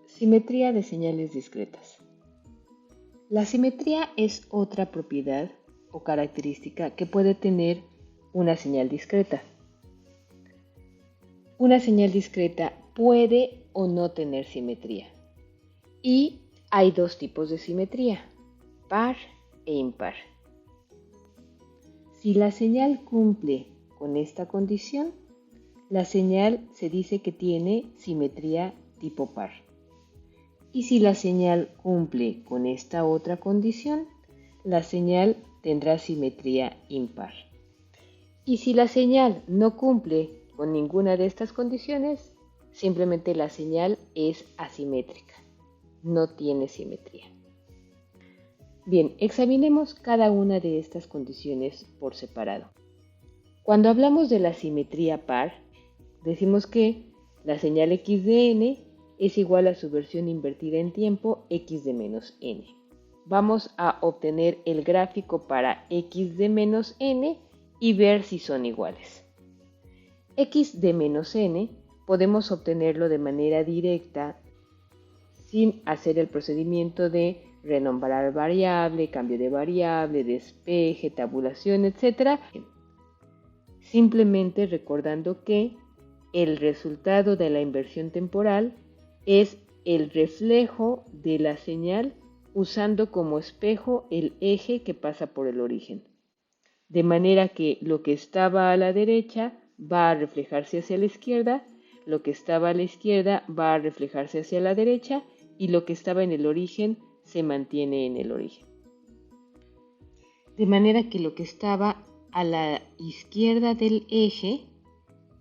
Simetría de señales discretas. La simetría es otra propiedad o característica que puede tener una señal discreta. Una señal discreta puede o no tener simetría. Y hay dos tipos de simetría, par e impar. Si la señal cumple con esta condición, la señal se dice que tiene simetría tipo par. Y si la señal cumple con esta otra condición, la señal tendrá simetría impar. Y si la señal no cumple con ninguna de estas condiciones, simplemente la señal es asimétrica, no tiene simetría. Bien, examinemos cada una de estas condiciones por separado. Cuando hablamos de la simetría par, decimos que la señal x de n es igual a su versión invertida en tiempo x de menos n. Vamos a obtener el gráfico para x de menos n y ver si son iguales. X de menos n podemos obtenerlo de manera directa sin hacer el procedimiento de renombrar variable, cambio de variable, despeje, tabulación, etc. Simplemente recordando que el resultado de la inversión temporal es el reflejo de la señal usando como espejo el eje que pasa por el origen. De manera que lo que estaba a la derecha va a reflejarse hacia la izquierda, lo que estaba a la izquierda va a reflejarse hacia la derecha y lo que estaba en el origen se mantiene en el origen. De manera que lo que estaba a la izquierda del eje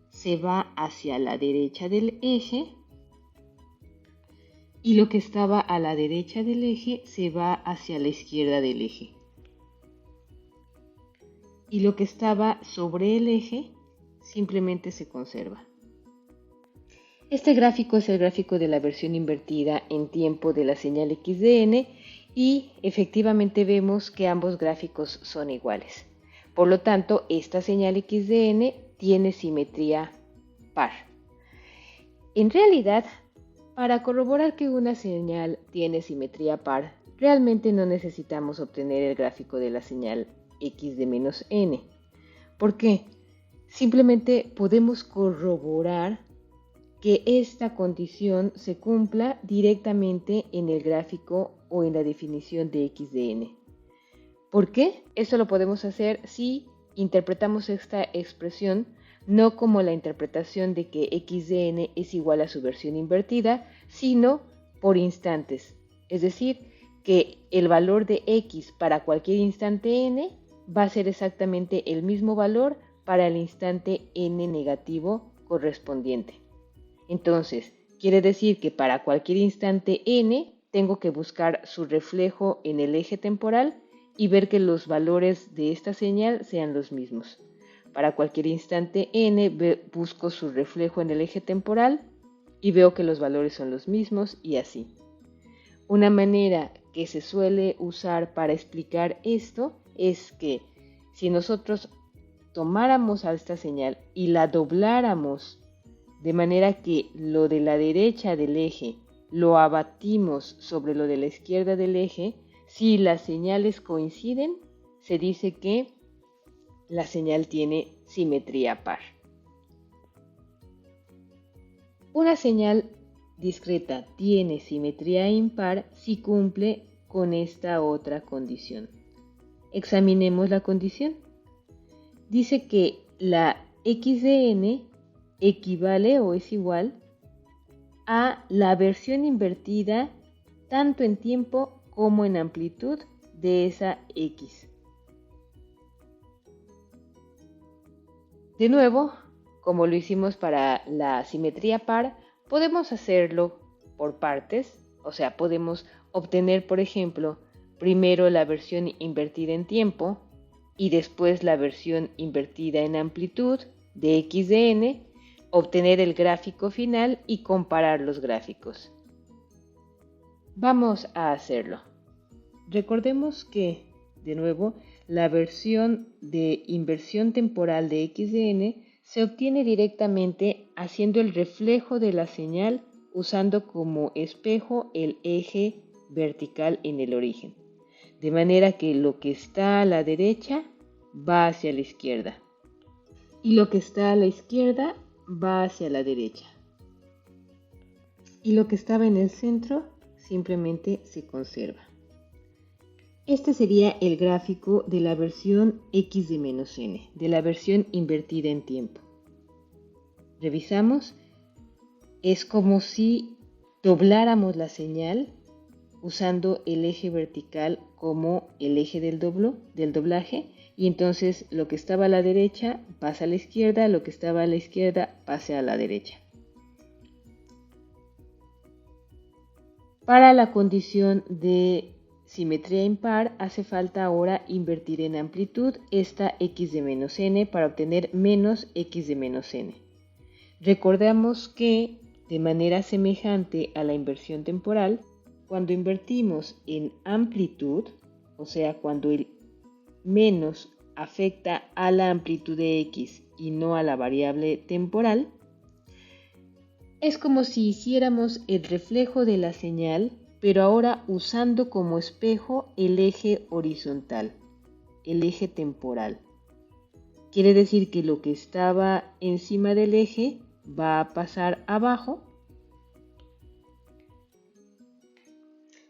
se va hacia la derecha del eje y lo que estaba a la derecha del eje se va hacia la izquierda del eje. Y lo que estaba sobre el eje simplemente se conserva. Este gráfico es el gráfico de la versión invertida en tiempo de la señal x de n y efectivamente vemos que ambos gráficos son iguales. Por lo tanto, esta señal x de n tiene simetría par. En realidad, para corroborar que una señal tiene simetría par, realmente no necesitamos obtener el gráfico de la señal x de menos n. ¿Por qué? Simplemente podemos corroborar que esta condición se cumpla directamente en el gráfico o en la definición de x de n. ¿Por qué? Esto lo podemos hacer si interpretamos esta expresión no como la interpretación de que x de n es igual a su versión invertida, sino por instantes. Es decir, que el valor de x para cualquier instante n va a ser exactamente el mismo valor para el instante n negativo correspondiente. Entonces, quiere decir que para cualquier instante n tengo que buscar su reflejo en el eje temporal y ver que los valores de esta señal sean los mismos. Para cualquier instante n busco su reflejo en el eje temporal y veo que los valores son los mismos y así. Una manera que se suele usar para explicar esto es que si nosotros tomáramos a esta señal y la dobláramos de manera que lo de la derecha del eje lo abatimos sobre lo de la izquierda del eje, si las señales coinciden, se dice que la señal tiene simetría par. Una señal discreta tiene simetría impar si cumple con esta otra condición. Examinemos la condición. Dice que la x de n equivale o es igual a la versión invertida tanto en tiempo como en amplitud de esa x. De nuevo, como lo hicimos para la simetría par, podemos hacerlo por partes, o sea, podemos obtener, por ejemplo, primero la versión invertida en tiempo y después la versión invertida en amplitud de x de n, obtener el gráfico final y comparar los gráficos. Vamos a hacerlo. Recordemos que, de nuevo, la versión de inversión temporal de x de n se obtiene directamente haciendo el reflejo de la señal usando como espejo el eje vertical en el origen, de manera que lo que está a la derecha va hacia la izquierda y lo que está a la izquierda va hacia la derecha. Y lo que estaba en el centro simplemente se conserva. Este sería el gráfico de la versión x de menos n, de la versión invertida en tiempo. Revisamos. Es como si dobláramos la señal usando el eje vertical como el eje del doblaje, y entonces lo que estaba a la derecha pasa a la izquierda, lo que estaba a la izquierda pasa a la derecha. Para la condición de simetría impar hace falta ahora invertir en amplitud esta x de menos n para obtener menos x de menos n. Recordamos que de manera semejante a la inversión temporal, cuando invertimos en amplitud, o sea, cuando el menos afecta a la amplitud de x y no a la variable temporal, es como si hiciéramos el reflejo de la señal, pero ahora usando como espejo el eje horizontal, el eje temporal. Quiere decir que lo que estaba encima del eje va a pasar abajo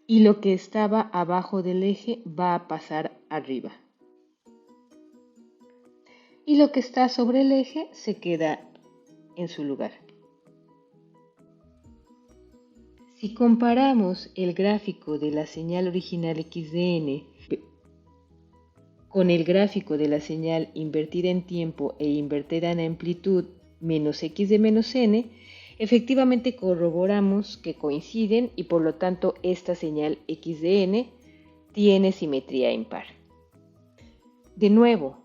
y lo que estaba abajo del eje va a pasar arriba. Y lo que está sobre el eje se queda en su lugar. Si comparamos el gráfico de la señal original x de n con el gráfico de la señal invertida en tiempo e invertida en amplitud menos x de menos n, efectivamente corroboramos que coinciden y por lo tanto esta señal x de n tiene simetría impar. De nuevo,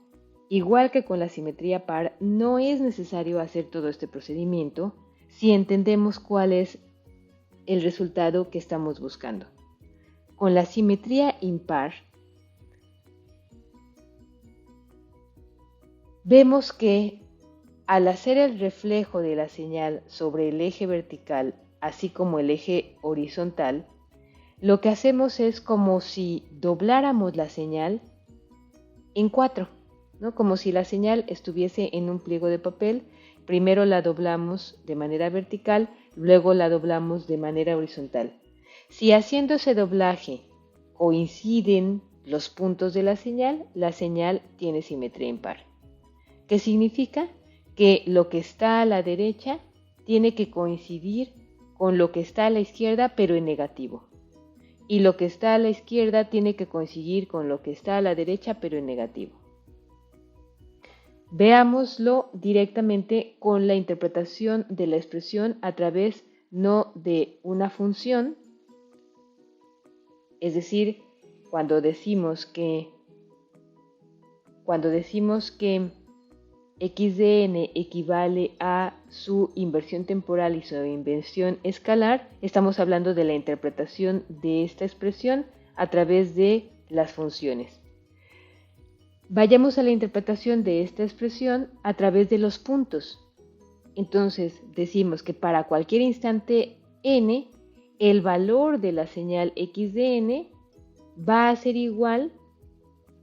igual que con la simetría par, no es necesario hacer todo este procedimiento si entendemos cuál es el resultado que estamos buscando. Con la simetría impar, vemos que al hacer el reflejo de la señal sobre el eje vertical, así como el eje horizontal, lo que hacemos es como si dobláramos la señal en 4, ¿no? Como si la señal estuviese en un pliego de papel. Primero la doblamos de manera vertical, luego la doblamos de manera horizontal. Si haciendo ese doblaje coinciden los puntos de la señal tiene simetría impar. ¿Qué significa? Que lo que está a la derecha tiene que coincidir con lo que está a la izquierda, pero en negativo. Y lo que está a la izquierda tiene que coincidir con lo que está a la derecha, pero en negativo. Veámoslo directamente con la interpretación de la expresión a través no de una función, es decir, cuando decimos que x de n equivale a su inversión temporal y su inversión escalar, estamos hablando de la interpretación de esta expresión a través de las funciones. Vayamos a la interpretación de esta expresión a través de los puntos. Entonces decimos que para cualquier instante n, el valor de la señal x de n va a ser igual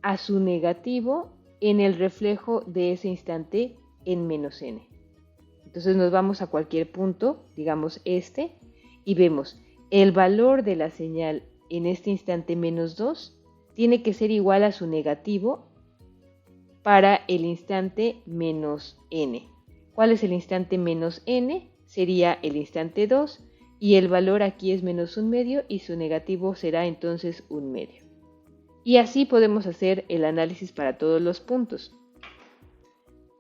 a su negativo en el reflejo de ese instante en menos n. Entonces nos vamos a cualquier punto, digamos este, y vemos el valor de la señal en este instante menos 2 tiene que ser igual a su negativo para el instante menos n. ¿Cuál es el instante menos n? Sería el instante 2 y el valor aquí es menos 1/2 y su negativo será entonces 1/2. Y así podemos hacer el análisis para todos los puntos.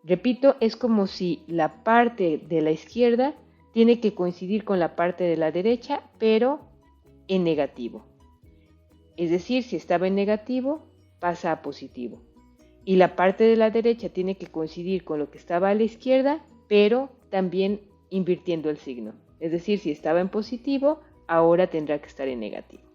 Repito, es como si la parte de la izquierda tiene que coincidir con la parte de la derecha, pero en negativo. Es decir, si estaba en negativo, pasa a positivo. Y la parte de la derecha tiene que coincidir con lo que estaba a la izquierda, pero también invirtiendo el signo. Es decir, si estaba en positivo, ahora tendrá que estar en negativo.